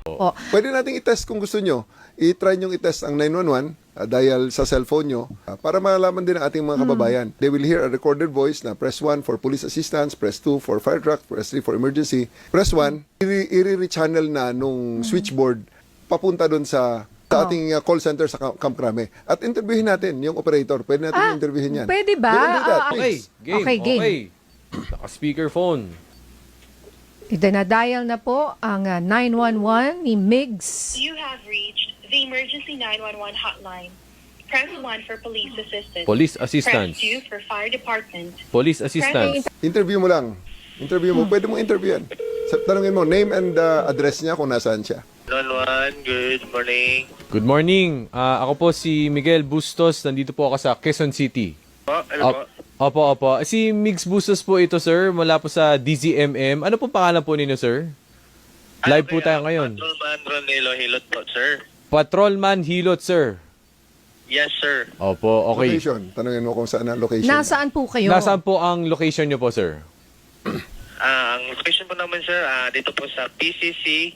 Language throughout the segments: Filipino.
Po. Pwede nating i-test kung gusto nyo. I-try nyo i-test ang 911 dial sa cellphone nyo para malaman din ang ating mga kababayan. They will hear a recorded voice na press 1 for police assistance, press 2 for fire truck, press 3 for emergency. Press 1, i-re-channel na nung switchboard papunta doon sa ating call center sa Camp Crame. At interviewin natin yung operator. Pwede natin interviewin yan. Pwede ba? We can do that, Okay, please. game. Okay, game. Okay. Naka-speakerphone. Itinadial na po ang 911 ni Migs. You have reached the emergency 911 hotline. Press 1 for police assistance. Police assistance. Press 2 for fire department. Police assistance. Interview mo lang. Interview mo. Pwede mo interview yan. Tanungin mo, name and address niya kung nasaan siya. 911, good morning. Good morning. Ako po si Miguel Bustos. Nandito po ako sa Quezon City. Ano po? Opo. Si Migs Bustos po ito, sir. Mula po sa DZMM. Ano po pangalan po ninyo, sir? Live po tayo ngayon. Patrolman Ronelo Hilot po, sir. Patrolman Hilot, sir. Yes, sir. Opo, okay. Location. Tanungin mo kung saan ang location. Nasaan po kayo? Nasaan po ang location nyo po, sir? Ang location po naman, sir, dito po sa PCC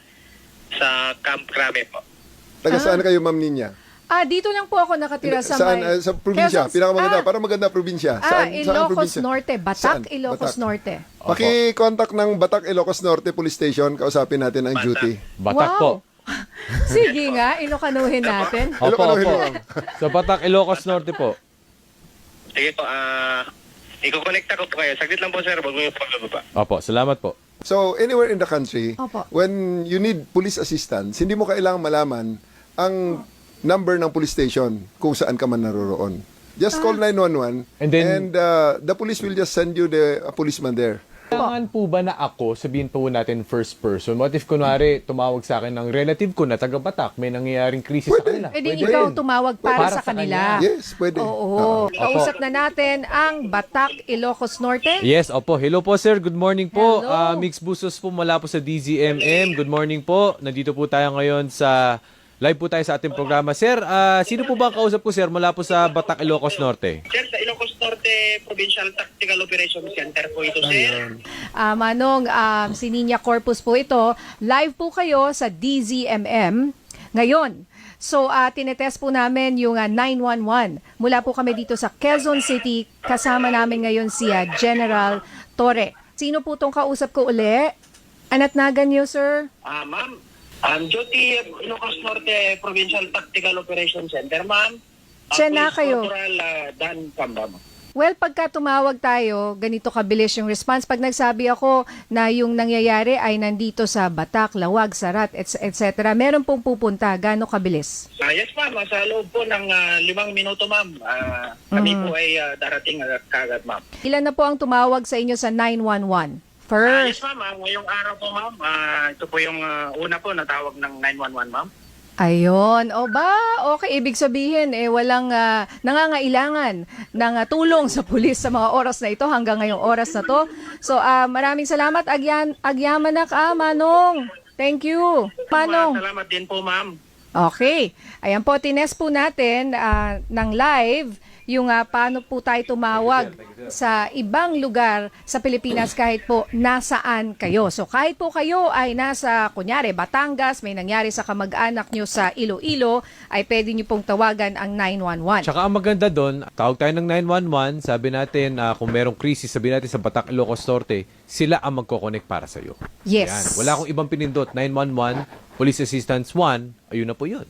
sa Camp Crame po. Taga saan kayo, Ma'am Ninya? Dito lang po ako nakatira sa Saan? may... Sa probinsya. Quezon- Pinakamaganda. Para maganda probinsya. Saan ang Ilocos probinsya? Norte. Batak, Saan? Ilocos Batak. Norte. Paki-contact ng Batak, Ilocos Norte Police Station. Kausapin natin ang Batak. duty. Batak Wow. po. Sige nga, ilokanuhin natin. Opo, Ilocano, opo. Ilocano. Sa Batak, Ilocos Norte po. Sige po, iko-connecta ko po kayo. Saglit lang po, sir. Huwag mo yung follow pa. Opo, salamat po. So, anywhere in the country, Opo. when you need police assistance, hindi mo kailangang malaman ang number ng police station kung saan ka man naroroon. Just call 911 And then- the police will just send you a policeman there. Kailangan po ba na ako, sabihin po natin first person, what if kunwari tumawag sa akin ng relative ko na taga Batak, may nangyayaring krisis sa kanila? Pwede Pwede ikaw rin. tumawag para sa kanila. kanya. Yes, pwede. Oo. Kausap na natin ang Batak, Ilocos Norte. Yes, opo. Hello po, sir. Good morning po. Hello. Mix Busos po mula po sa DZMM. Good morning po. Nandito po tayo ngayon sa live po tayo sa ating programa. Sir, sino po ba ang kausap ko, sir, mula po sa Batak, Ilocos Norte? Sir, sa Ilocos Norte Provincial Tactical Operations Center po ito, sir. Manong, si Ninya Corpus po ito. Live po kayo sa DZMM ngayon. So, tinetest po namin yung 911. Mula po kami dito sa Quezon City. Kasama namin ngayon si General Torre. Sino po tong kausap ko uli? Anatnagan niyo, sir? Ma'am, duty Ilocos Norte Provincial Tactical Operations Center, ma'am. Siya na kayo. Corporal Dan Camba, ma'am. Well, pagka tumawag tayo, ganito kabilis yung response. Pag nagsabi ako na yung nangyayari ay nandito sa Batak, Lawag, Sarat, etc. Meron pong pupunta. Gaano kabilis? Yes, ma'am. Sa loob po ng 5 minuto, ma'am. Kami po ay darating kagad, ma'am. Ilan na po ang tumawag sa inyo sa 911? Yes, First. ma'am. Ngayong araw po, ma'am. Ito po yung una po na tawag ng 911, ma'am. Ayun. O ba? Okay, ibig sabihin, walang nangangailangan ng tulong sa pulis sa mga oras na ito hanggang ngayong oras na to. So, maraming salamat. Agyaman na ka, Manong. Thank you. Manong. Salamat din po, ma'am. Okay. Ayan po, tinest po natin ng live yung paano po tayo tumawag sa ibang lugar sa Pilipinas kahit po nasaan kayo. So kahit po kayo ay nasa, kunyari, Batangas, may nangyari sa kamag-anak nyo sa Iloilo, ay pwede nyo pong tawagan ang 911. Tsaka ang maganda doon, tawag tayo ng 911, sabi natin kung merong krisis, sabi natin sa Batak, Ilocos Norte, sila ang magkoconnect para sa'yo. Yes. Yan. Wala akong ibang pinindot. 911, Police Assistance 1, ayun na po yun.